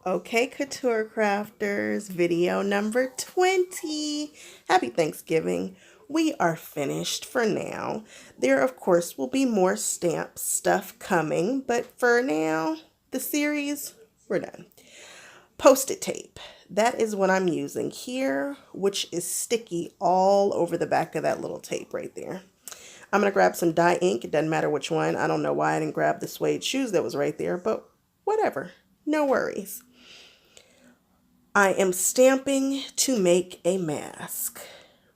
Okay, Couture Crafters, video number 20. Happy Thanksgiving. We are finished for now. There, of course, will be more stamp stuff coming, but for now, the series, we're done. Post-it tape. That is what I'm using here, which is sticky all over the back of that little tape right there. I'm going to grab some dye ink. It doesn't matter which one. I don't know why I didn't grab the suede shoes that was right there, but whatever. No worries. I am stamping to make a mask.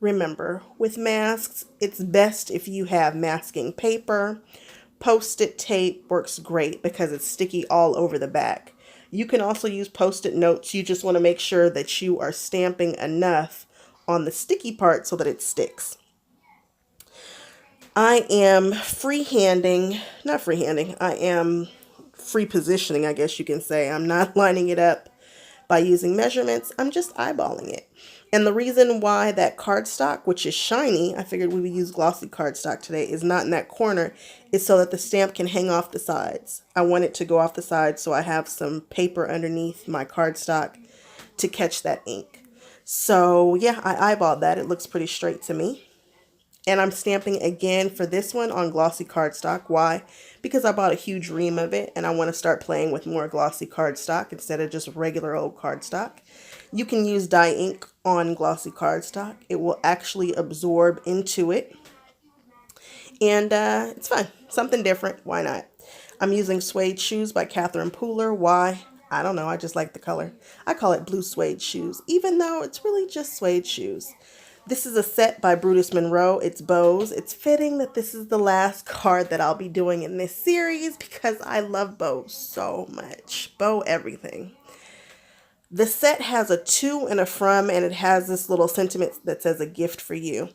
Remember, with masks, it's best if you have masking paper. Post-it tape works great because it's sticky all over the back. You can also use post-it notes. You just want to make sure that you are stamping enough on the sticky part so that it sticks. I am I am free positioning, I guess you can say. I'm not lining it up by using measurements. I'm just eyeballing it. And the reason why that cardstock, which is shiny, I figured we would use glossy cardstock today, is not in that corner, is so that the stamp can hang off the sides. I want it to go off the sides so I have some paper underneath my cardstock to catch that ink. So yeah, I eyeballed that. It looks pretty straight to me. And I'm stamping again for this one on glossy cardstock. Why? Because I bought a huge ream of it and I want to start playing with more glossy cardstock instead of just regular old cardstock. You can use dye ink on glossy cardstock. It will actually absorb into it. And it's fun. Something different. Why not? I'm using Suede Shoes by Catherine Pooler. Why? I don't know. I just like the color. I call it blue suede shoes, even though it's really just suede shoes. This is a set by Brutus Monroe. It's bows. It's fitting that this is the last card that I'll be doing in this series because I love bows so much. Bow everything. The set has a to and a from, and it has this little sentiment that says a gift for you.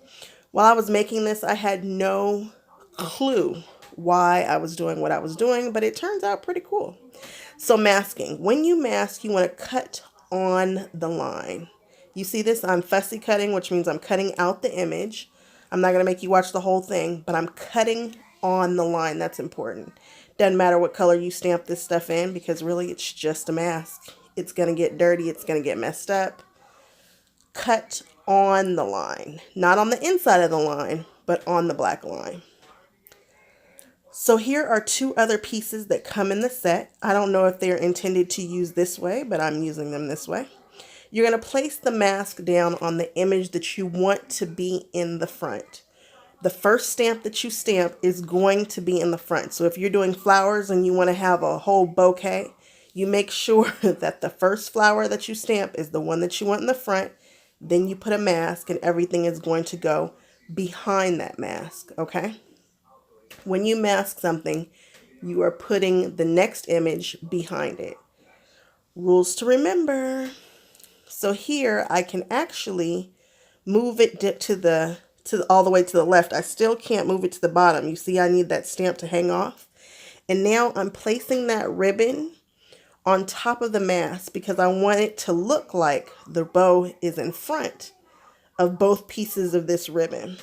While I was making this, I had no clue why I was doing what I was doing, but it turns out pretty cool. So masking. When you mask, you want to cut on the line. You see this? I'm fussy cutting, which means I'm cutting out the image. I'm not going to make you watch the whole thing, but I'm cutting on the line. That's important. Doesn't matter what color you stamp this stuff in because really it's just a mask. It's going to get dirty. It's going to get messed up. Cut on the line. Not on the inside of the line, but on the black line. So here are two other pieces that come in the set. I don't know if they're intended to use this way, but I'm using them this way. You're going to place the mask down on the image that you want to be in the front. The first stamp that you stamp is going to be in the front. So if you're doing flowers and you want to have a whole bouquet, you make sure that the first flower that you stamp is the one that you want in the front. Then you put a mask and everything is going to go behind that mask, okay? When you mask something, you are putting the next image behind it. Rules to remember. So here I can actually move it all the way to the left. I still can't move it to the bottom. You see, I need that stamp to hang off. And now I'm placing that ribbon on top of the mask because I want it to look like the bow is in front of both pieces of this ribbon.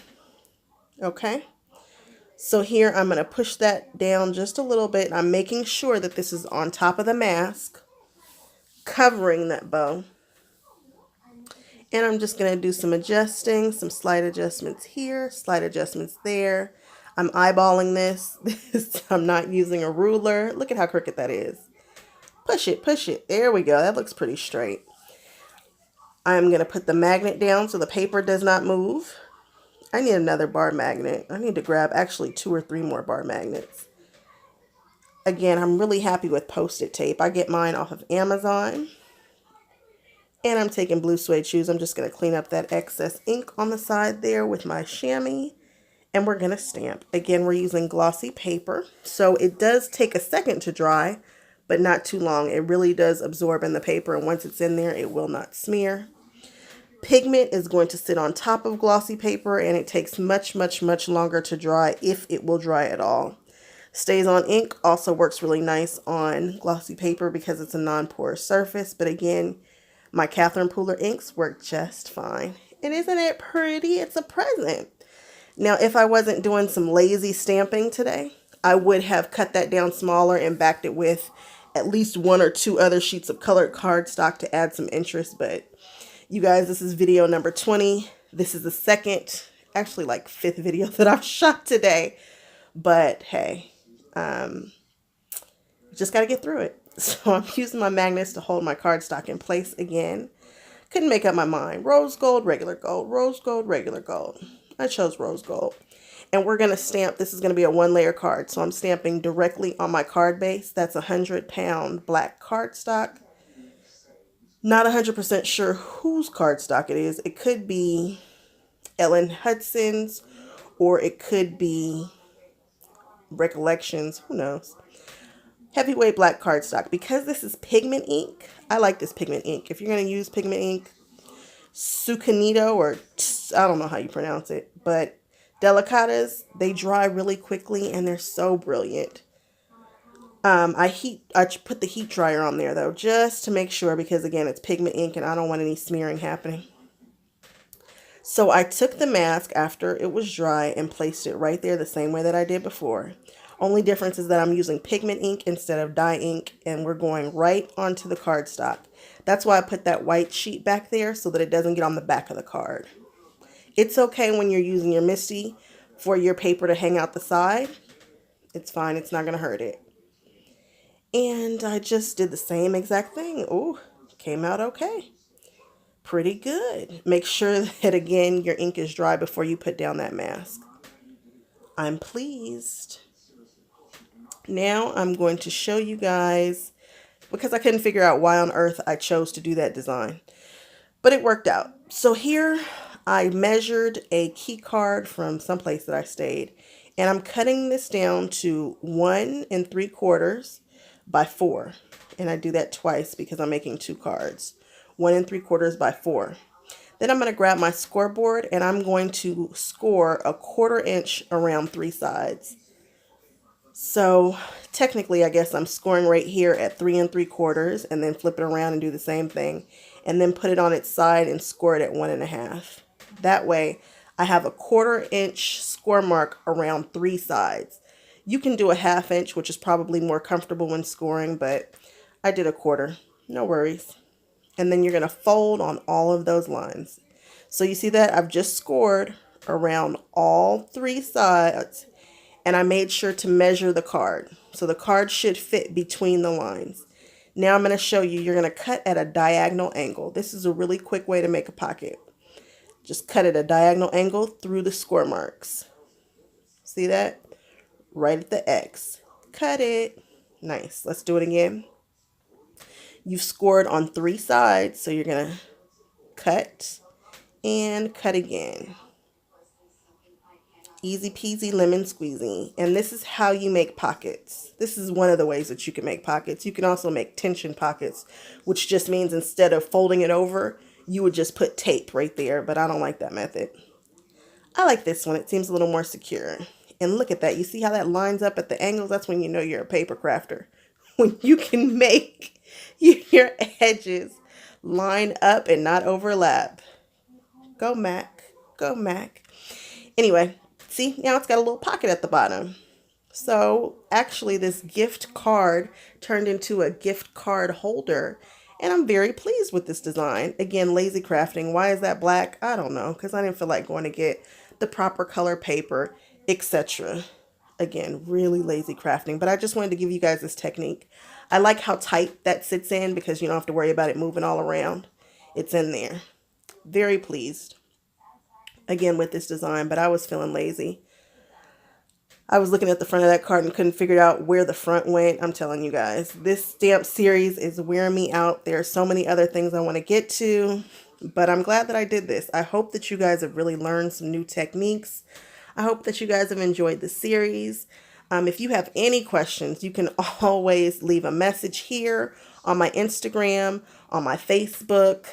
Okay? So here I'm going to push that down just a little bit. I'm making sure that this is on top of the mask, covering that bow. And I'm just going to do some adjusting, some slight adjustments here, slight adjustments there. I'm eyeballing this. I'm not using a ruler. Look at how crooked that is. Push it, push it. There we go. That looks pretty straight. I'm going to put the magnet down so the paper does not move. I need another bar magnet. I need to grab actually 2 or 3 more bar magnets. Again, I'm really happy with Post-it tape. I get mine off of Amazon. And I'm taking blue suede shoes. I'm just going to clean up that excess ink on the side there with my chamois. And we're going to stamp. Again, we're using glossy paper. So it does take a second to dry, but not too long. It really does absorb in the paper. And once it's in there, it will not smear. Pigment is going to sit on top of glossy paper. And it takes much, much, much longer to dry if it will dry at all. Stays on ink also works really nice on glossy paper because it's a non-porous surface. But again, my Catherine Pooler inks work just fine. And isn't it pretty? It's a present. Now, if I wasn't doing some lazy stamping today, I would have cut that down smaller and backed it with at least one or two other sheets of colored cardstock to add some interest. But you guys, this is video number 20. This is the second, actually like fifth video that I've shot today. But hey, just got to get through it. So I'm using my magnets to hold my cardstock in place again. Couldn't make up my mind. Rose gold, regular gold, rose gold, regular gold. I chose rose gold. And we're going to stamp, this is going to be a 1-layer card. So I'm stamping directly on my card base. That's 100-pound black cardstock. Not 100% sure whose cardstock it is. It could be Ellen Hudson's, or it could be Recollections. Who knows? Heavyweight black cardstock. Because this is pigment ink, I like this pigment ink. If you're going to use pigment ink, Sucanito, or I don't know how you pronounce it, but Delicatas, they dry really quickly and they're so brilliant. I put the heat dryer on there though, just to make sure, because again, it's pigment ink and I don't want any smearing happening. So I took the mask after it was dry and placed it right there the same way that I did before. Only difference is that I'm using pigment ink instead of dye ink, and we're going right onto the cardstock. That's why I put that white sheet back there, so that it doesn't get on the back of the card. It's okay when you're using your MISTI for your paper to hang out the side. It's fine. It's not going to hurt it. And I just did the same exact thing. Ooh, came out okay. Pretty good. Make sure that, again, your ink is dry before you put down that mask. I'm pleased. Now I'm going to show you guys, because I couldn't figure out why on earth I chose to do that design. But it worked out. So here I measured a key card from someplace that I stayed, and I'm cutting this down to 1 3/4 by 4. And I do that twice because I'm making 2 cards. 1 3/4 by 4. Then I'm going to grab my scoreboard and I'm going to score 1/4 inch around 3 sides. So technically, I guess I'm scoring right here at 3 3/4 and then flip it around and do the same thing. And then put it on its side and score it at 1 1/2. That way I have a 1/4 inch score mark around 3 sides. You can do a 1/2 inch, which is probably more comfortable when scoring, but I did a 1/4. No worries. And then you're going to fold on all of those lines. So you see that I've just scored around all 3 sides, and I made sure to measure the card. So the card should fit between the lines. Now I'm going to show you, you're going to cut at a diagonal angle. This is a really quick way to make a pocket. Just cut at a diagonal angle through the score marks. See that? Right at the X. Cut it. Nice. Let's do it again. You've scored on 3 sides, so you're going to cut and cut again. Easy peasy lemon squeezy. And this is how you make pockets. This is one of the ways that you can make pockets. You can also make tension pockets, which just means instead of folding it over, you would just put tape right there, but I don't like that method. I like this one. It seems a little more secure. And look at that. You see how that lines up at the angles? That's when you know you're a paper crafter. When you can make your edges line up and not overlap. Go Mac. Go Mac. Anyway, see, now it's got a little pocket at the bottom. So actually this gift card turned into a gift card holder, and I'm very pleased with this design. Again, lazy crafting. Why is that black? I don't know, because I didn't feel like going to get the proper color paper, etc. Again, really lazy crafting, but I just wanted to give you guys this technique. I like how tight that sits in because you don't have to worry about it moving all around. It's in there. Very pleased, again, with this design, but I was feeling lazy. I was looking at the front of that card and couldn't figure out where the front went. I'm telling you guys, this stamp series is wearing me out. There are so many other things I want to get to, but I'm glad that I did this. I hope that you guys have really learned some new techniques. I hope that you guys have enjoyed the series. If you have any questions, you can always leave a message here on my Instagram, on my Facebook.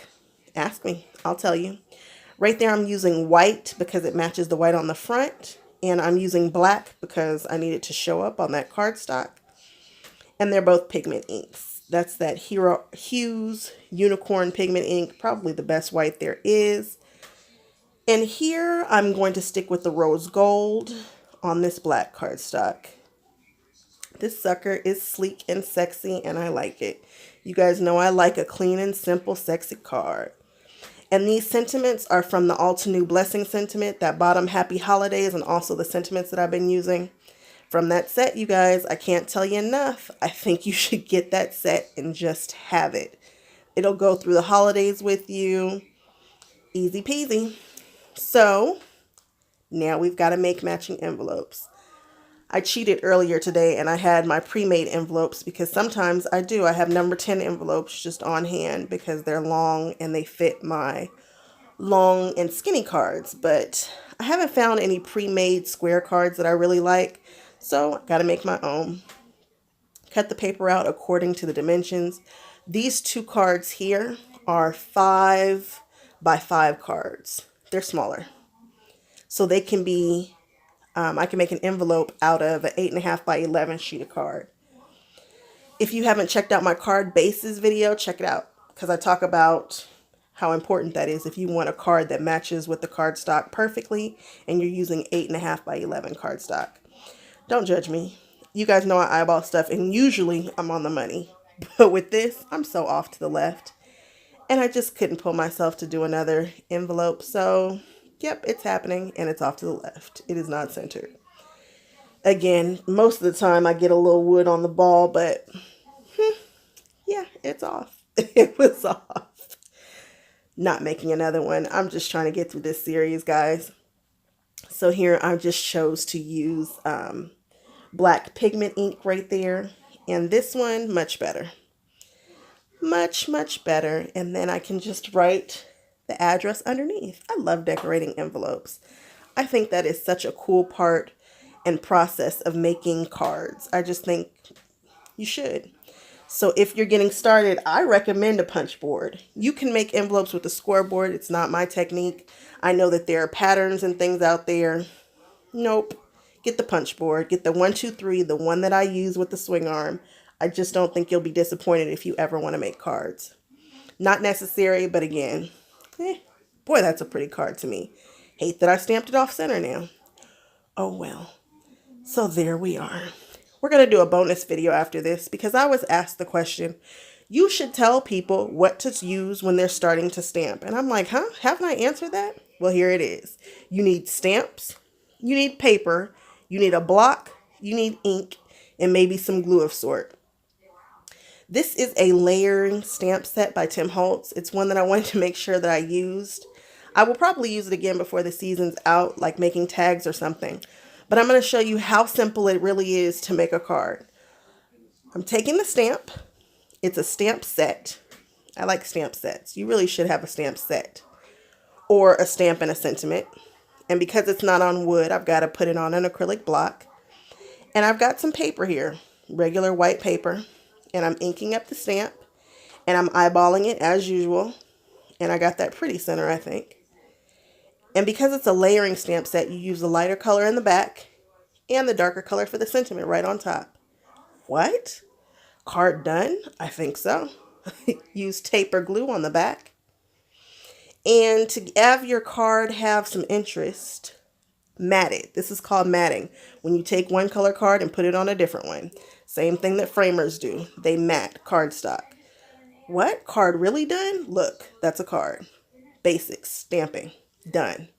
Ask me, I'll tell you. Right there, I'm using white because it matches the white on the front. And I'm using black because I need it to show up on that cardstock. And they're both pigment inks. That's that Hero Hues Unicorn Pigment ink, probably the best white there is. And here I'm going to stick with the rose gold on this black cardstock. This sucker is sleek and sexy, and I like it. You guys know I like a clean and simple, sexy card. And these sentiments are from the All to New Blessing sentiment, that bottom happy holidays, and also the sentiments that I've been using from that set, you guys. I can't tell you enough. I think you should get that set and just have it. It'll go through the holidays with you. Easy peasy. So now we've got to make matching envelopes. I cheated earlier today and I had my pre-made envelopes because sometimes I do. I have number 10 envelopes just on hand because they're long and they fit my long and skinny cards. But I haven't found any pre-made square cards that I really like. So I got to make my own. Cut the paper out according to the dimensions. These two cards here are 5 by 5 cards. They're smaller. So they can be, I can make an envelope out of an 8.5 by 11 sheet of card. If you haven't checked out my card bases video, check it out. Because I talk about how important that is if you want a card that matches with the cardstock perfectly and you're using 8.5 by 11 cardstock. Don't judge me. You guys know I eyeball stuff and usually I'm on the money. But with this, I'm so off to the left. And I just couldn't pull myself to do another envelope. So, yep, it's happening and it's off to the left. It is not centered. Again, most of the time I get a little wood on the ball, but yeah, it's off. It was off. Not making another one. I'm just trying to get through this series, guys. So here I just chose to use black pigment ink right there. And this one, much better. Much, much better. And then I can just write the address underneath. I love decorating envelopes. I think that is such a cool part and process of making cards. I just think you should. So if you're getting started, I recommend a punch board. You can make envelopes with a scoreboard. It's not my technique. I know that there are patterns and things out there. Nope. Get the punch board. Get the 1, 2, 3, the one that I use with the swing arm. I just don't think you'll be disappointed if you ever want to make cards. Not necessary, but again, boy, that's a pretty card to me. Hate that I stamped it off center now. Oh well. So there we are. We're going to do a bonus video after this because I was asked the question, you should tell people what to use when they're starting to stamp. And I'm like, huh? Haven't I answered that? Well, here it is. You need stamps. You need paper. You need a block. You need ink and maybe some glue of sort. This is a layering stamp set by Tim Holtz. It's one that I wanted to make sure that I used. I will probably use it again before the season's out, like making tags or something. But I'm going to show you how simple it really is to make a card. I'm taking the stamp. It's a stamp set. I like stamp sets. You really should have a stamp set or a stamp and a sentiment. And because it's not on wood, I've got to put it on an acrylic block. And I've got some paper here, regular white paper. And I'm inking up the stamp. And I'm eyeballing it as usual. And I got that pretty center, I think. And because it's a layering stamp set, you use the lighter color in the back and the darker color for the sentiment right on top. What? Card done? I think so. Use tape or glue on the back. And to have your card have some interest, mat it. This is called matting. When you take one color card and put it on a different one. Same thing that framers do. They mat cardstock. What? Card really done? Look, that's a card. Basics, stamping, done.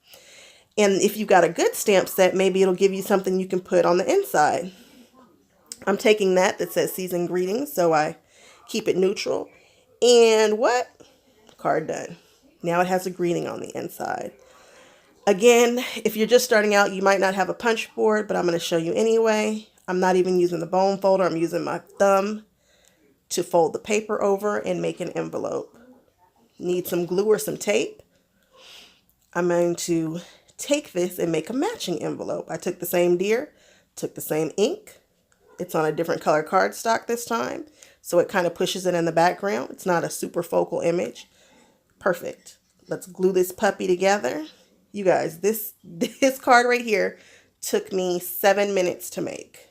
And if you've got a good stamp set, maybe it'll give you something you can put on the inside. I'm taking that says season greetings, so I keep it neutral. And what? Card done. Now it has a greeting on the inside. Again, if you're just starting out, you might not have a punch board, but I'm going to show you anyway. I'm not even using the bone folder. I'm using my thumb to fold the paper over and make an envelope. Need some glue or some tape. I'm going to take this and make a matching envelope. I took the same deer, took the same ink. It's on a different color cardstock this time, so it kind of pushes it in the background. It's not a super focal image. Perfect. Let's glue this puppy together. You guys, this card right here took me 7 minutes to make.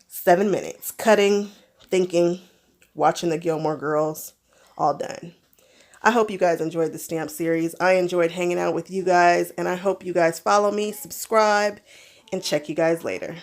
7 minutes. Cutting, thinking, watching the Gilmore Girls, all done. I hope you guys enjoyed the stamp series. I enjoyed hanging out with you guys, and I hope you guys follow me, subscribe, and check you guys later.